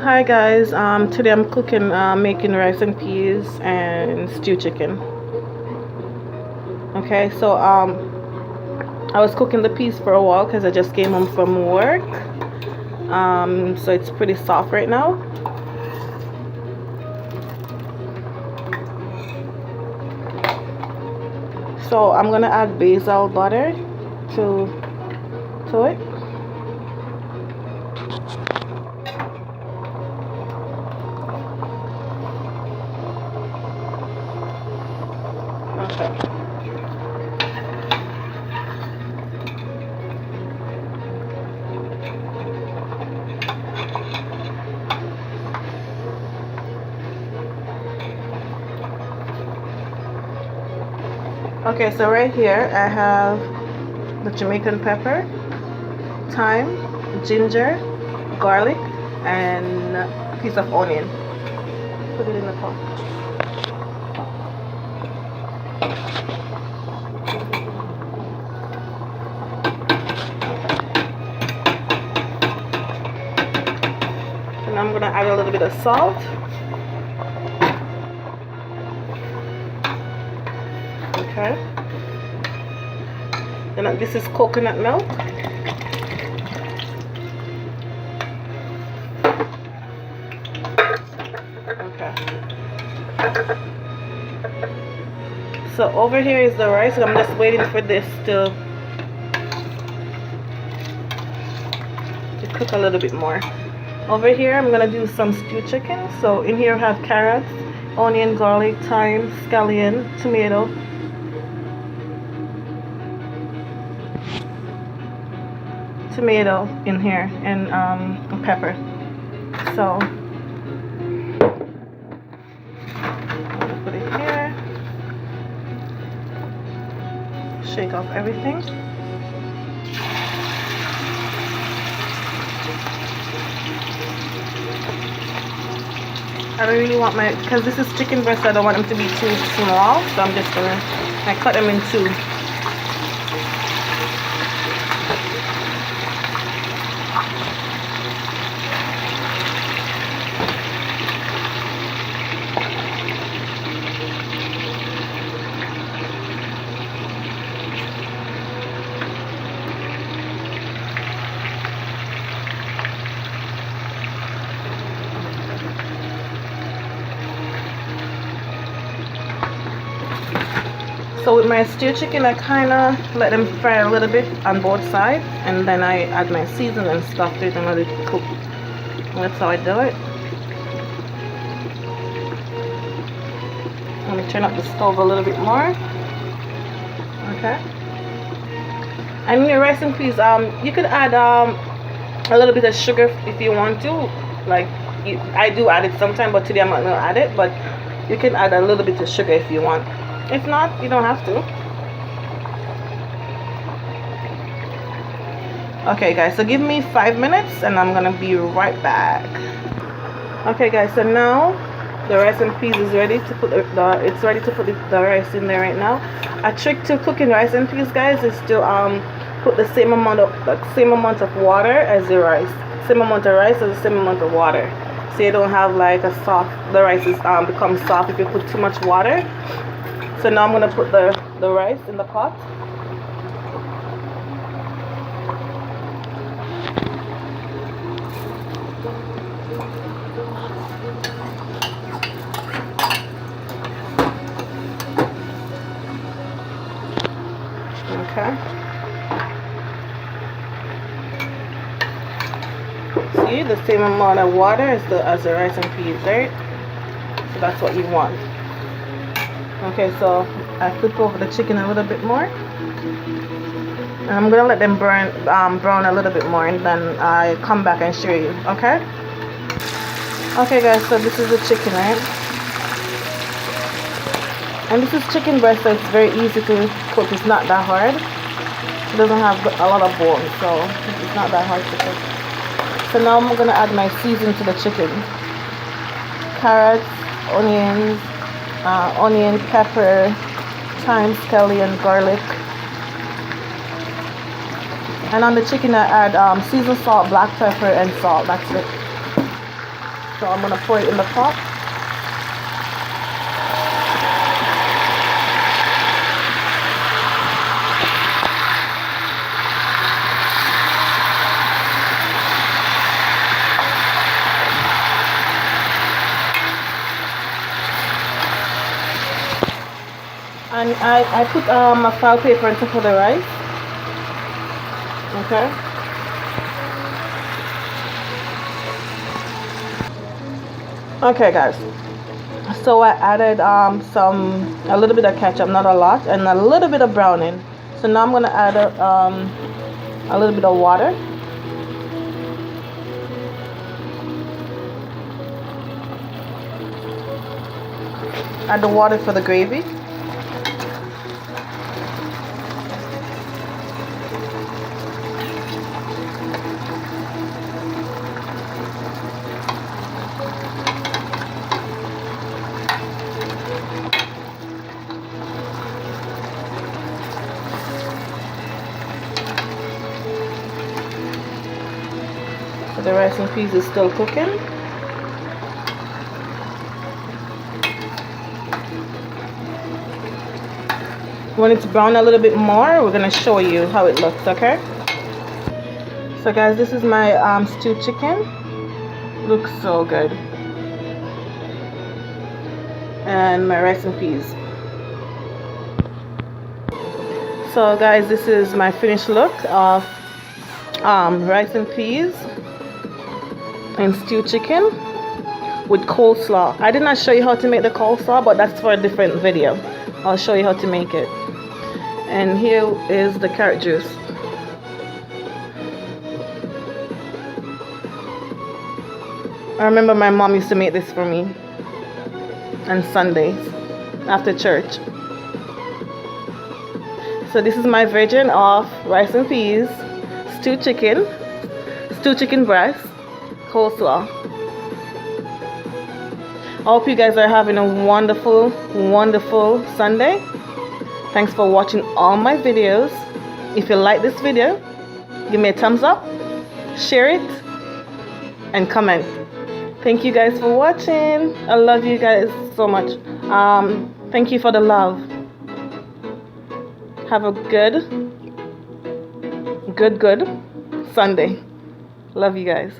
Hi guys, today I'm cooking, making rice and peas and stew chicken. Okay, so I was cooking the peas for a while because I just came home from work. So it's pretty soft right now. So I'm gonna add basil butter to it. Okay. Okay, so right here I have the Jamaican pepper, thyme, ginger, garlic, and a piece of onion. Put it in the pot. And I'm gonna add a little bit of salt. Okay. And this is coconut milk. Okay. So over here is the rice, and I'm just waiting for this to cook a little bit more. Over here I'm gonna do some stewed chicken. So in here I have carrots, onion, garlic, thyme, scallion, tomato, in here, and pepper. So put it here, shake off everything. I don't really want because this is chicken breast, I don't want them to be too small, so I'm just gonna cut them in two. So with my stewed chicken, I kind of let them fry a little bit on both sides, and then I add my seasoning and stuff to it and let it cook. And that's how I do it. Let me turn up the stove a little bit more. Okay. And in your rice and peas, you could add a little bit of sugar if you want to. Like I do add it sometimes, but today I'm not gonna add it. But you can add a little bit of sugar if you want. If not, you don't have to. Okay guys, so give me 5 minutes and I'm gonna be right back. Okay guys, so now the rice and peas is ready to put it's ready to put the rice in there right now. A trick to cooking rice and peas, guys, is to put the same amount of water as the rice. Same amount of rice as the same amount of water. So you don't have like the rice is becomes soft if you put too much water. So now I'm going to put the rice in the pot. Okay. See, the same amount of water as the rice and peas, right? So that's what you want. Okay, so I flip over the chicken a little bit more, and I'm gonna let them brown a little bit more, and then I come back and show you. Okay. Okay guys, so this is the chicken, right? And this is chicken breast, so it's very easy to cook. It's not that hard. It doesn't have a lot of bones, so it's not that hard to cook. So now I'm gonna add my seasoning to the chicken. Carrots, onions, onion, pepper, thyme, scallion, garlic. And on the chicken I add seasoned salt, black pepper, and salt. That's it. So I'm gonna pour it in the pot. And I put a file paper on top of the rice. Okay. Okay, guys. So I added a little bit of ketchup, not a lot, and a little bit of browning. So now I'm gonna add a little bit of water. Add the water for the gravy. So the rice and peas is still cooking. When it's brown a little bit more, we're gonna show you how it looks, okay? So guys, this is my stewed chicken. Looks so good. And my rice and peas. So guys, this is my finished look of rice and peas and stewed chicken with coleslaw. I did not show you how to make the coleslaw, but that's for a different video. I'll show you how to make it. And here is the carrot juice. I remember my mom used to make this for me on Sundays after church. So this is my version of rice and peas, stewed chicken breast, coleslaw. I hope you guys are having a wonderful, wonderful Sunday. Thanks for watching all my videos. If you like this video, give me a thumbs up, share it, and comment. Thank you guys for watching. I love you guys so much. Thank you for the love. Have a good Sunday. Love you guys.